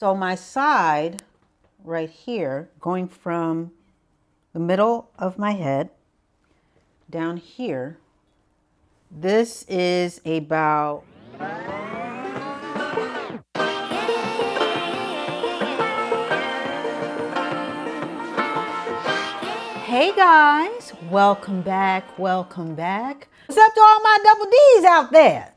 So my side right here, going from the middle of my head down here, this is about Hey guys, welcome back, welcome back. What's up to all my double D's out there?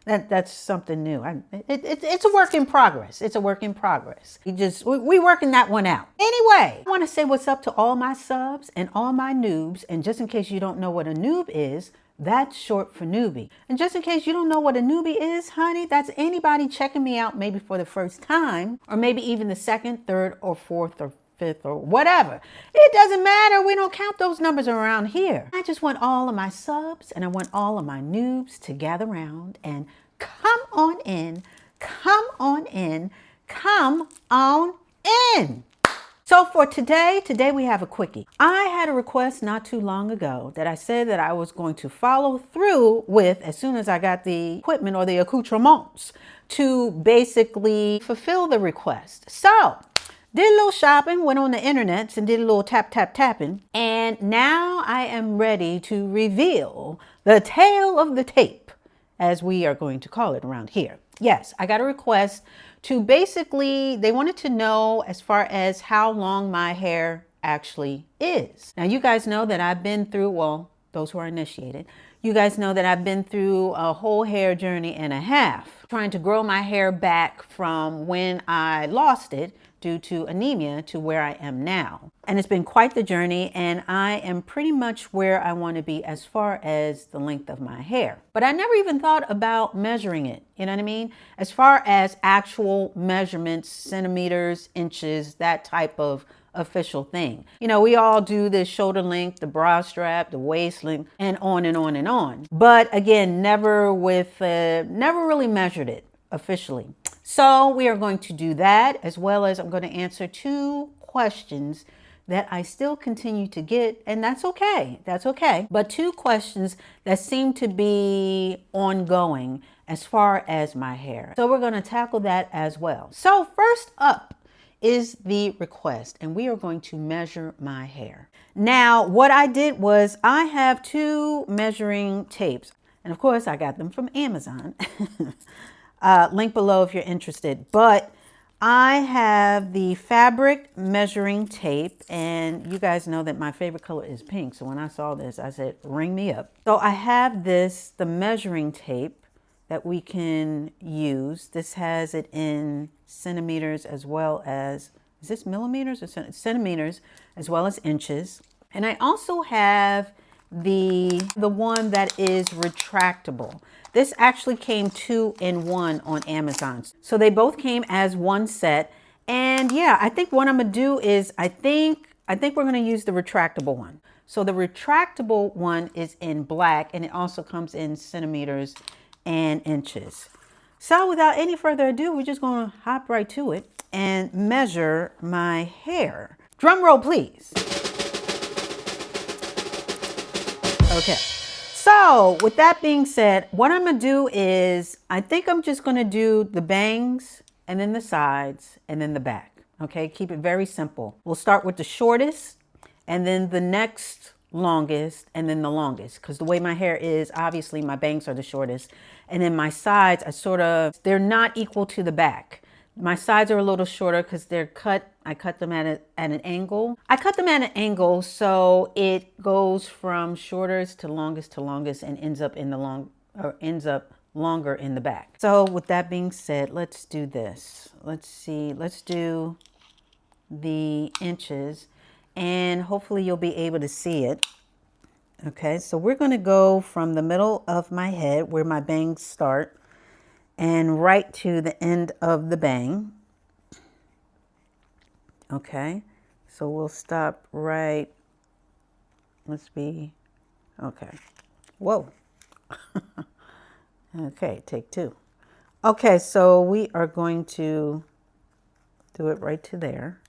That's something new. It's a work in progress. It's a work in progress. We working that one out. Anyway, I want to say what's up to all my subs and all my noobs. And just in case you don't know what a noob is, that's short for newbie. And just in case you don't know what a newbie is, honey, that's anybody checking me out maybe for the first time, or maybe even the second, third, or fourth, or fifth, or whatever. It doesn't matter. We don't count those numbers around here. I just want all of my subs and I want all of my noobs to gather around and come on in, come on in, come on in. So for today we have a quickie. I had a request not too long ago that I said that I was going to follow through with as soon as I got the equipment or the accoutrements to basically fulfill the request. So did a little shopping, went on the internet and did a little tapping. And now I am ready to reveal the tail of the tape, as we are going to call it around here. Yes, I got a request to basically, they wanted to know as far as how long my hair actually is. Now, you guys know that I've been through, well, those who are initiated, you guys know that I've been through a whole hair journey and a half, trying to grow my hair back from when I lost it due to anemia to where I am now. And it's been quite the journey, and I am pretty much where I want to be as far as the length of my hair. But I never even thought about measuring it, you know what I mean? As far as actual measurements, centimeters, inches, that type of official thing. You know, we all do the shoulder length, the bra strap, the waist length, and on and on and on. But again, never really measured it officially. So we are going to do that, as well as I'm going to answer 2 questions that I still continue to get, and that's okay. That's okay. But 2 questions that seem to be ongoing as far as my hair. So we're going to tackle that as well. So first up is the request, and we are going to measure my hair. Now, what I did was I have 2 measuring tapes, and of course I got them from Amazon. Link below if you're interested. But I have the fabric measuring tape, and you guys know that my favorite color is pink. So when I saw this, I said, ring me up. So I have this, the measuring tape that we can use. This has it in centimeters as well as, is this millimeters or centimeters, as well as inches. And I also have the one that is retractable. This actually came 2 in 1 on Amazon. So they both came as one set. And yeah, I think what I'm gonna do is, I think we're gonna use the retractable one. So the retractable one is in black, and it also comes in centimeters and inches. So without any further ado, we're just gonna hop right to it and measure my hair. Drum roll, please. Okay, so with that being said, what I'm gonna do is, I think I'm just gonna do the bangs and then the sides and then the back. Okay, keep it very simple. We'll start with the shortest and then the next longest and then the longest, because the way my hair is, obviously my bangs are the shortest, and then my sides are they're not equal to the back. My sides are a little shorter because they're cut. I cut them at an angle. I cut them at an angle so it goes from shortest to longest and ends up longer in the back. So with that being said, let's do this. Let's see. Let's do the inches, and hopefully you'll be able to see it. Okay, so we're going to go from the middle of my head where my bangs start and right to the end of the bang. Okay, so we'll stop right, let's be, okay, whoa. Okay, take 2. Okay, so we are going to do it right to there.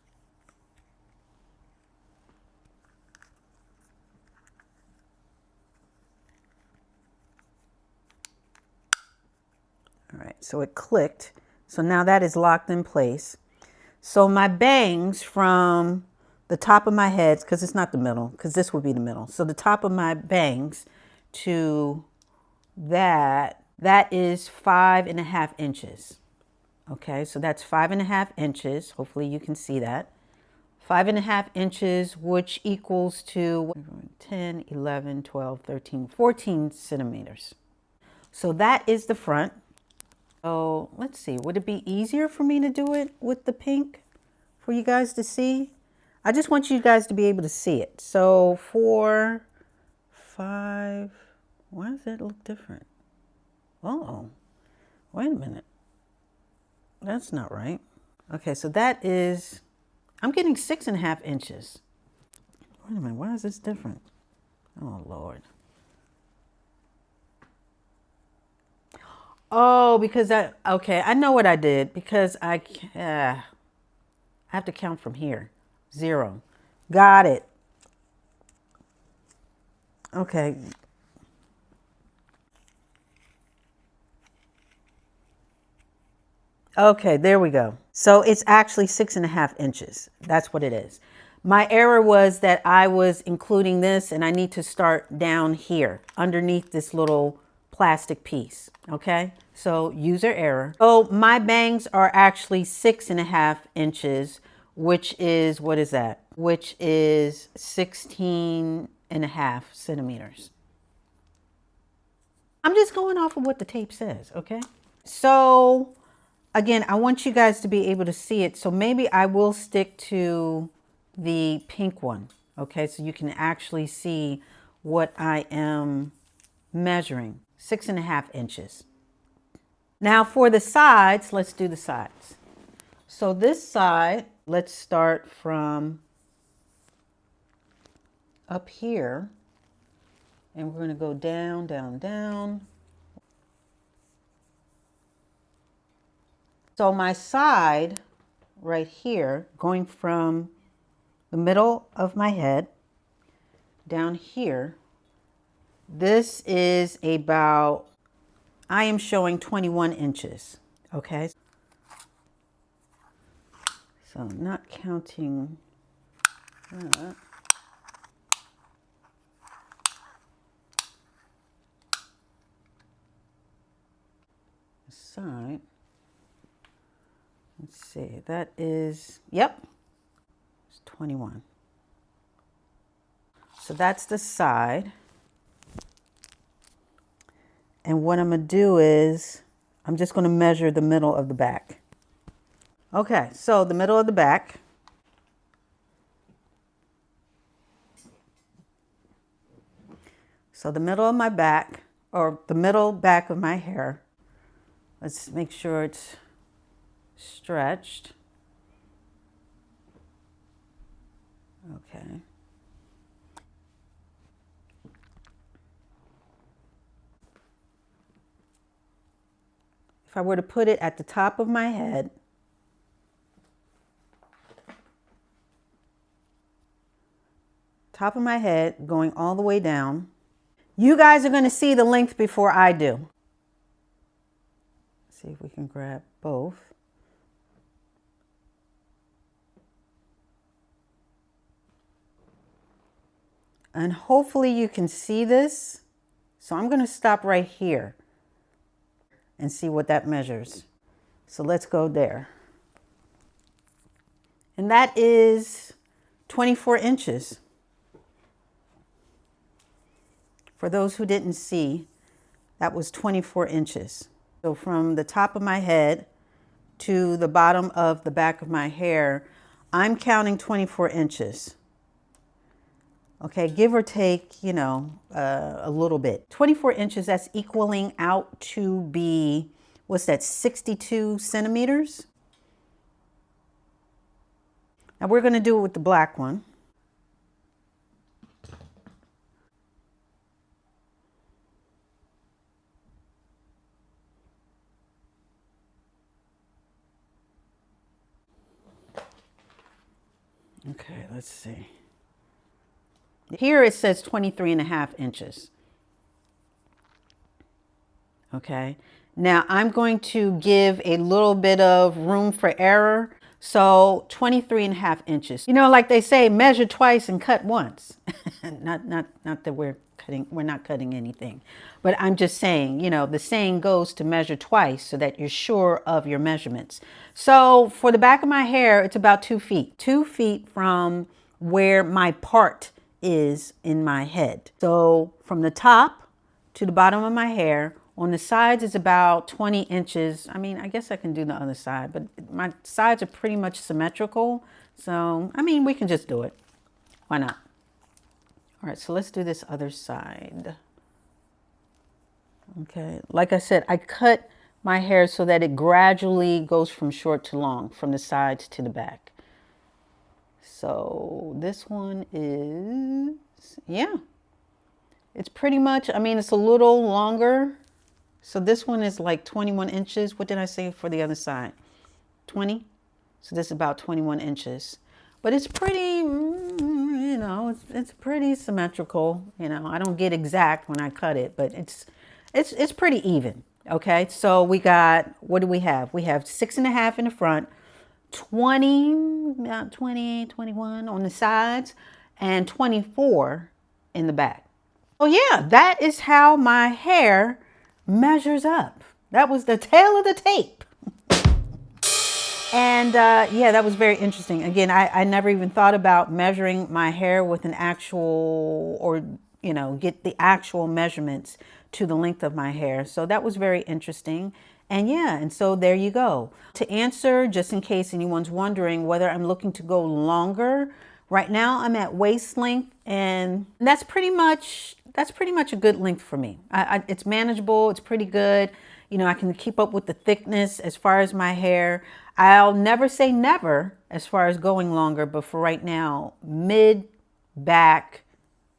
All right, so it clicked. So now that is locked in place. So my bangs from the top of my head, because it's not the middle, because this would be the middle. So the top of my bangs to that is 5.5 inches. Okay, so that's 5.5 inches. Hopefully you can see that. 5.5 inches, which equals to 10, 11, 12, 13, 14 centimeters. So that is the front. So let's see, would it be easier for me to do it with the pink for you guys to see? I just want you guys to be able to see it. So 4, 5, why does that look different? Oh, wait a minute. That's not right. Okay, so that is, I'm getting 6.5 inches. Wait a minute, why is this different? Oh, Lord. Oh, because okay, I know what I did, because I have to count from here. 0. Got it. Okay. Okay, there we go. So it's actually 6.5 inches. That's what it is. My error was that I was including this, and I need to start down here underneath this little plastic piece. Okay, so user error. So my bangs are actually 6.5 inches, which is, what is that? Which is 16.5 centimeters. I'm just going off of what the tape says, okay? So again, I want you guys to be able to see it. So maybe I will stick to the pink one, okay? So you can actually see what I am measuring, 6.5 inches. Now for the sides, let's do the sides. So this side, let's start from up here, and we're going to go down, down, down. So my side right here, going from the middle of my head down here, this is about, I am showing 21 inches, okay? So I'm not counting that. Side. Let's see, that is, yep, it's 21. So that's the side. And what I'm gonna do is, I'm just gonna measure the middle of the back. Okay, so the middle of the back. So the middle of my back, or the middle back of my hair, let's make sure it's stretched. Okay. If I were to put it at the top of my head, going all the way down. You guys are going to see the length before I do. Let's see if we can grab both. And hopefully you can see this. So I'm going to stop right here and see what that measures. So let's go there. And that is 24 inches. For those who didn't see, that was 24 inches. So from the top of my head to the bottom of the back of my hair, I'm counting 24 inches. Okay, give or take, you know, a little bit. 24 inches, that's equaling out to be, what's that, 62 centimeters? Now we're going to do it with the black one. Okay, let's see. Here it says 23.5 inches. Okay. Now I'm going to give a little bit of room for error. So 23.5 inches. You know, like they say, measure twice and cut once. not that we're not cutting anything, but I'm just saying, you know, the saying goes to measure twice so that you're sure of your measurements. So for the back of my hair, it's about 2 feet, 2 feet from where my part is in my head. So from the top to the bottom of my hair, on the sides is about 20 inches. I mean, I guess I can do the other side, but my sides are pretty much symmetrical. So, I mean, we can just do it. Why not? All right, so let's do this other side. Okay, like I said, I cut my hair so that it gradually goes from short to long, from the sides to the back. So this one is, yeah, it's pretty much, I mean, it's a little longer. So this one is like 21 inches. What did I say for the other side? 20? So this is about 21 inches. But it's pretty, you know, it's pretty symmetrical. You know, I don't get exact when I cut it, but it's pretty even. Okay, so we got, what do we have? We have 6.5 in the front, 20, about 20, 21 on the sides, and 24 in the back. Oh yeah, that is how my hair measures up. That was the tail of the tape. And yeah, that was very interesting. Again, I never even thought about measuring my hair with an actual, or, you know, get the actual measurements to the length of my hair. So that was very interesting. And yeah, and so there you go. To answer, just in case anyone's wondering whether I'm looking to go longer, right now I'm at waist length, and that's pretty much a good length for me. It's manageable. It's pretty good. You know, I can keep up with the thickness as far as my hair. I'll never say never as far as going longer, but for right now, mid back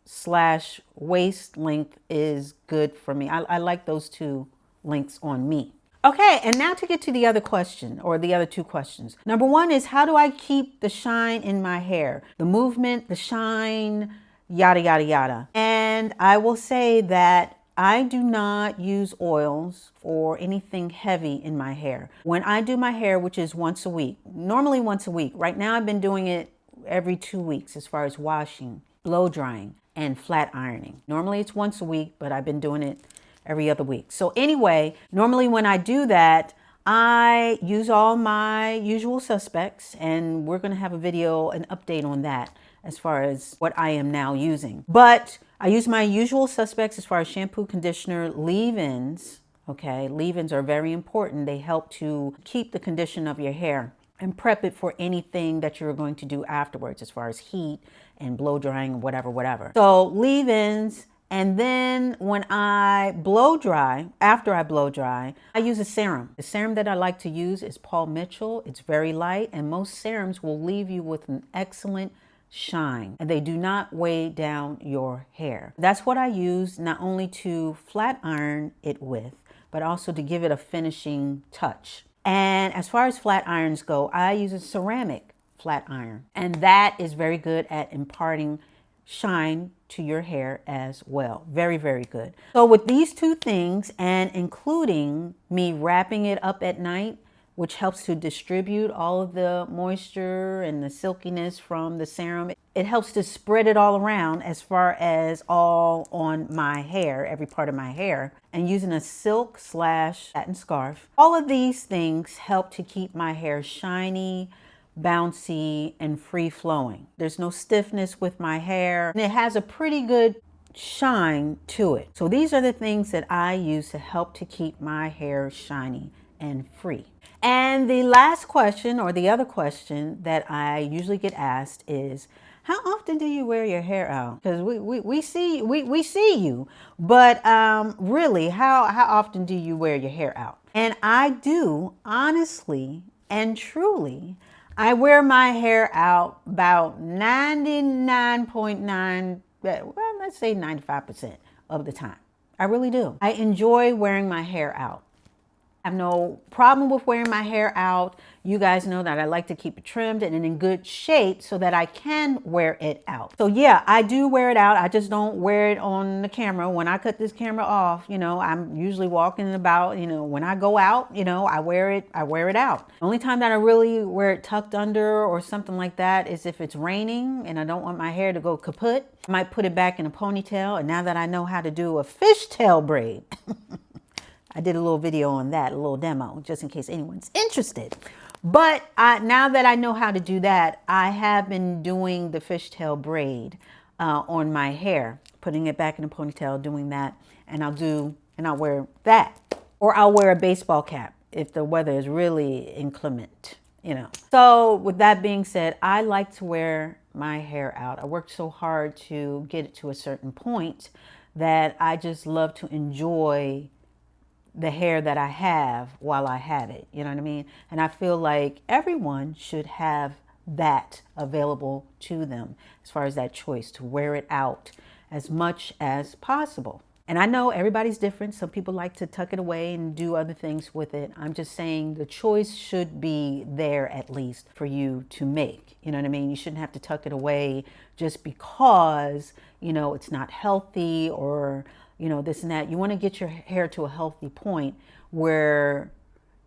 slash waist length is good for me. I like those two lengths on me. Okay, and now to get to the other question, or the other two questions. Number one is, how do I keep the shine in my hair? The movement, the shine, yada, yada, yada. And I will say that I do not use oils or anything heavy in my hair. When I do my hair, which is once a week, normally once a week. Right now I've been doing it every 2 weeks as far as washing, blow drying, and flat ironing. Normally it's once a week, but I've been doing it every other week. So anyway, normally when I do that, I use all my usual suspects, and we're going to have a video, an update on that as far as what I am now using. But I use my usual suspects as far as shampoo, conditioner, leave-ins. Okay, leave-ins are very important. They help to keep the condition of your hair and prep it for anything that you're going to do afterwards as far as heat and blow drying, whatever. So leave-ins. And then when I blow dry, after I blow dry, I use a serum. The serum that I like to use is Paul Mitchell. It's very light, and most serums will leave you with an excellent shine, and they do not weigh down your hair. That's what I use, not only to flat iron it with, but also to give it a finishing touch. And as far as flat irons go, I use a ceramic flat iron, and that is very good at imparting shine to your hair as well. Very, very good. So with these two things, and including me wrapping it up at night, which helps to distribute all of the moisture and the silkiness from the serum, it helps to spread it all around as far as all on my hair, every part of my hair, and using a silk / satin scarf. All of these things help to keep my hair shiny, bouncy, and free flowing. There's no stiffness with my hair, and it has a pretty good shine to it. So these are the things that I use to help to keep my hair shiny and free. And the last question, or the other question that I usually get asked is, how often do you wear your hair out? Because we see you, but really, how often do you wear your hair out? And I do, honestly and truly, I wear my hair out about 99.9, well, let's say 95% of the time. I really do. I enjoy wearing my hair out. I have no problem with wearing my hair out. You guys know that I like to keep it trimmed and in good shape so that I can wear it out. So yeah, I do wear it out. I just don't wear it on the camera. When I cut this camera off, you know, I'm usually walking about, you know, when I go out, you know, I wear it out. The only time that I really wear it tucked under or something like that is if it's raining and I don't want my hair to go kaput. I might put it back in a ponytail. And now that I know how to do a fishtail braid, I did a little video on that, a little demo, just in case anyone's interested. But now that I know how to do that, I have been doing the fishtail braid on my hair, putting it back in a ponytail, doing that, and I'll wear that. Or I'll wear a baseball cap if the weather is really inclement, you know. So with that being said, I like to wear my hair out. I worked so hard to get it to a certain point that I just love to enjoy the hair that I have while I had it, you know what I mean? And I feel like everyone should have that available to them as far as that choice to wear it out as much as possible. And I know everybody's different. Some people like to tuck it away and do other things with it. I'm just saying the choice should be there at least for you to make. You know what I mean? You shouldn't have to tuck it away just because, you know, it's not healthy or, you know, this and that. You want to get your hair to a healthy point where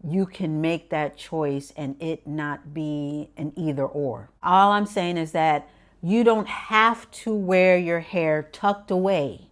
you can make that choice and it not be an either or. All I'm saying is that you don't have to wear your hair tucked away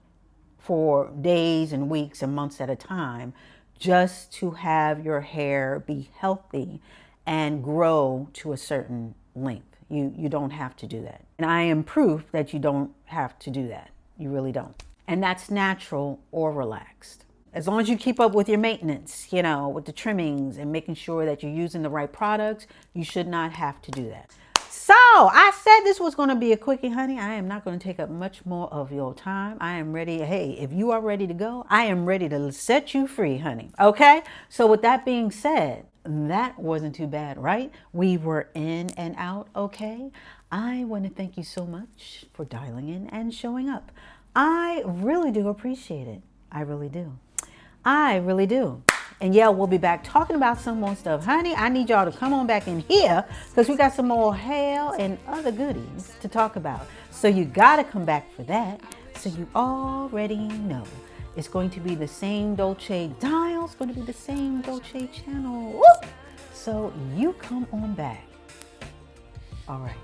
for days and weeks and months at a time just to have your hair be healthy and grow to a certain length. You don't have to do that. And I am proof that you don't have to do that. You really don't. And that's natural or relaxed. As long as you keep up with your maintenance, you know, with the trimmings and making sure that you're using the right products, you should not have to do that. So I said this was going to be a quickie, honey. I am not going to take up much more of your time. I am ready. Hey, if you are ready to go, I am ready to set you free, honey. Okay. So with that being said, that wasn't too bad, right? We were in and out. Okay. I want to thank you so much for dialing in and showing up. I really do appreciate it. I really do. I really do. And yeah, we'll be back talking about some more stuff. Honey, I need y'all to come on back in here because we got some more hair and other goodies to talk about. So you got to come back for that. So you already know it's going to be the same Dolce dial. It's going to be the same Dolce channel. Woo! So you come on back. All right.